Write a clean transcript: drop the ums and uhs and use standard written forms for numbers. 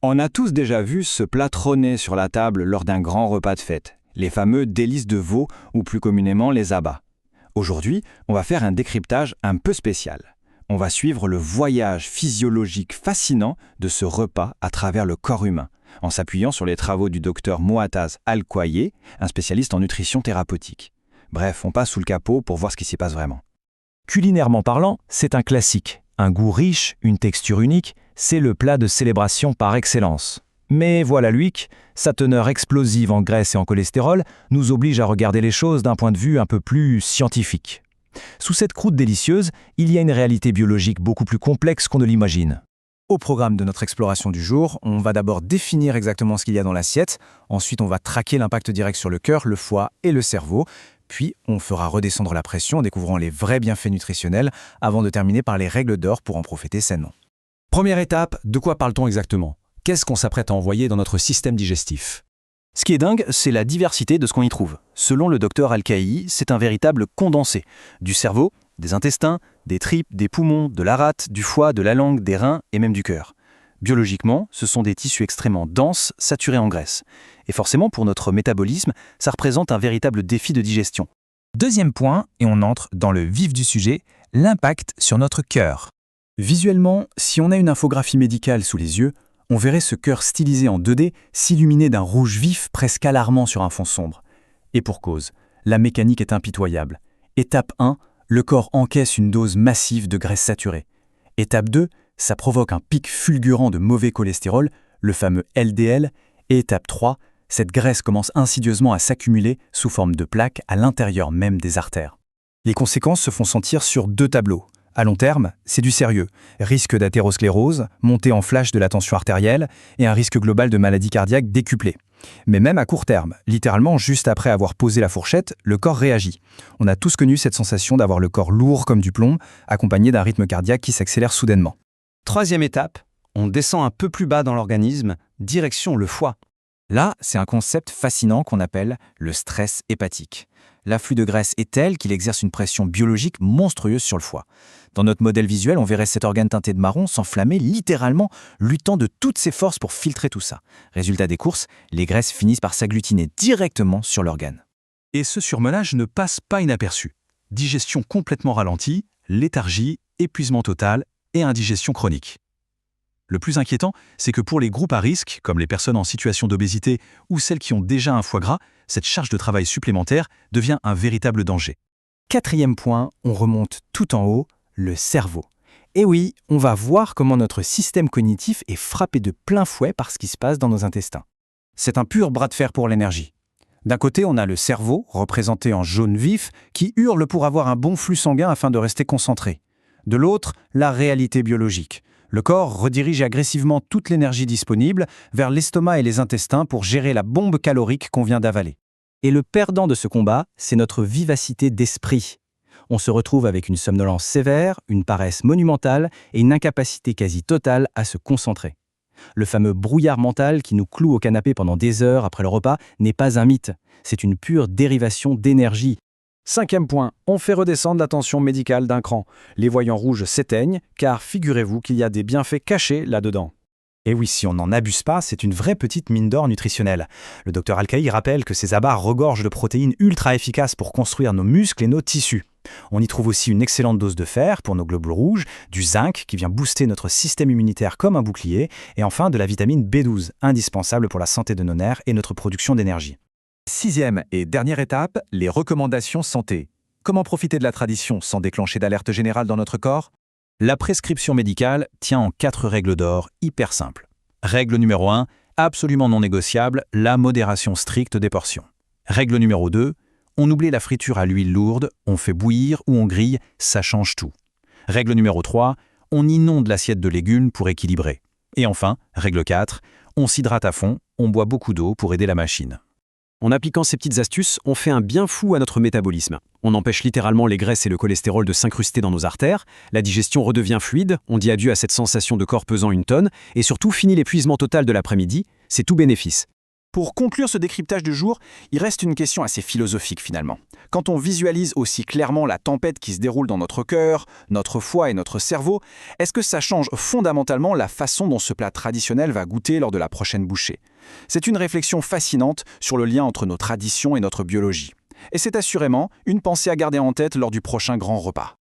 On a tous déjà vu ce plat trôner sur la table lors d'un grand repas de fête, les fameux délices de veau ou plus communément les abats. Aujourd'hui, on va faire un décryptage un peu spécial. On va suivre le voyage physiologique fascinant de ce repas à travers le corps humain, en s'appuyant sur les travaux du docteur Moataz Al-Kouaye, un spécialiste en nutrition thérapeutique. Bref, on passe sous le capot pour voir ce qui s'y passe vraiment. Culinairement parlant, c'est un classique. Un goût riche, une texture unique, c'est le plat de célébration par excellence. Mais voilà l'huic, sa teneur explosive en graisse et en cholestérol nous oblige à regarder les choses d'un point de vue un peu plus scientifique. Sous cette croûte délicieuse, il y a une réalité biologique beaucoup plus complexe qu'on ne l'imagine. Au programme de notre exploration du jour, on va d'abord définir exactement ce qu'il y a dans l'assiette, ensuite on va traquer l'impact direct sur le cœur, le foie et le cerveau, puis on fera redescendre la pression en découvrant les vrais bienfaits nutritionnels avant de terminer par les règles d'or pour en profiter sainement. Première étape, de quoi parle-t-on exactement? Qu'est-ce qu'on s'apprête à envoyer dans notre système digestif? Ce qui est dingue, c'est la diversité de ce qu'on y trouve. Selon le docteur Al-Kouaye, c'est un véritable condensé. Du cerveau, des intestins, des tripes, des poumons, de la rate, du foie, de la langue, des reins et même du cœur. Biologiquement, ce sont des tissus extrêmement denses, saturés en graisse. Et forcément, pour notre métabolisme, ça représente un véritable défi de digestion. Deuxième point, et on entre dans le vif du sujet, l'impact sur notre cœur. Visuellement, si on a une infographie médicale sous les yeux, on verrait ce cœur stylisé en 2D s'illuminer d'un rouge vif presque alarmant sur un fond sombre. Et pour cause, la mécanique est impitoyable. Étape 1, le corps encaisse une dose massive de graisse saturée. Étape 2, ça provoque un pic fulgurant de mauvais cholestérol, le fameux LDL. Et étape 3, cette graisse commence insidieusement à s'accumuler sous forme de plaques à l'intérieur même des artères. Les conséquences se font sentir sur 2 tableaux. À long terme, c'est du sérieux. Risque d'athérosclérose, montée en flash de la tension artérielle et un risque global de maladie cardiaque décuplé. Mais même à court terme, littéralement juste après avoir posé la fourchette, le corps réagit. On a tous connu cette sensation d'avoir le corps lourd comme du plomb, accompagné d'un rythme cardiaque qui s'accélère soudainement. Troisième étape, on descend un peu plus bas dans l'organisme, direction le foie. Là, c'est un concept fascinant qu'on appelle le stress hépatique. L'afflux de graisse est tel qu'il exerce une pression biologique monstrueuse sur le foie. Dans notre modèle visuel, on verrait cet organe teinté de marron s'enflammer littéralement, luttant de toutes ses forces pour filtrer tout ça. Résultat des courses, les graisses finissent par s'agglutiner directement sur l'organe. Et ce surmenage ne passe pas inaperçu. Digestion complètement ralentie, léthargie, épuisement total et indigestion chronique. Le plus inquiétant, c'est que pour les groupes à risque, comme les personnes en situation d'obésité ou celles qui ont déjà un foie gras, cette charge de travail supplémentaire devient un véritable danger. Quatrième point, on remonte tout en haut, le cerveau. Et oui, on va voir comment notre système cognitif est frappé de plein fouet par ce qui se passe dans nos intestins. C'est un pur bras de fer pour l'énergie. D'un côté, on a le cerveau, représenté en jaune vif, qui hurle pour avoir un bon flux sanguin afin de rester concentré. De l'autre, la réalité biologique. Le corps redirige agressivement toute l'énergie disponible vers l'estomac et les intestins pour gérer la bombe calorique qu'on vient d'avaler. Et le perdant de ce combat, c'est notre vivacité d'esprit. On se retrouve avec une somnolence sévère, une paresse monumentale et une incapacité quasi totale à se concentrer. Le fameux brouillard mental qui nous cloue au canapé pendant des heures après le repas n'est pas un mythe, c'est une pure dérivation d'énergie. Cinquième point, on fait redescendre la tension médicale d'un cran. Les voyants rouges s'éteignent, car figurez-vous qu'il y a des bienfaits cachés là-dedans. Et oui, si on n'en abuse pas, c'est une vraie petite mine d'or nutritionnelle. Le docteur Al-Kouaye rappelle que ces abats regorgent de protéines ultra efficaces pour construire nos muscles et nos tissus. On y trouve aussi une excellente dose de fer pour nos globules rouges, du zinc qui vient booster notre système immunitaire comme un bouclier, et enfin de la vitamine B12, indispensable pour la santé de nos nerfs et notre production d'énergie. Sixième et dernière étape, les recommandations santé. Comment profiter de la tradition sans déclencher d'alerte générale dans notre corps? La prescription médicale tient en 4 règles d'or hyper simples. Règle numéro 1, absolument non négociable, la modération stricte des portions. Règle numéro 2, on oublie la friture à l'huile lourde, on fait bouillir ou on grille, ça change tout. Règle numéro 3, on inonde l'assiette de légumes pour équilibrer. Et enfin, règle 4, on s'hydrate à fond, on boit beaucoup d'eau pour aider la machine. En appliquant ces petites astuces, on fait un bien fou à notre métabolisme. On empêche littéralement les graisses et le cholestérol de s'incruster dans nos artères, la digestion redevient fluide, on dit adieu à cette sensation de corps pesant une tonne, et surtout finit l'épuisement total de l'après-midi, c'est tout bénéfice. Pour conclure ce décryptage du jour, il reste une question assez philosophique finalement. Quand on visualise aussi clairement la tempête qui se déroule dans notre cœur, notre foie et notre cerveau, est-ce que ça change fondamentalement la façon dont ce plat traditionnel va goûter lors de la prochaine bouchée? C'est une réflexion fascinante sur le lien entre nos traditions et notre biologie. Et c'est assurément une pensée à garder en tête lors du prochain grand repas.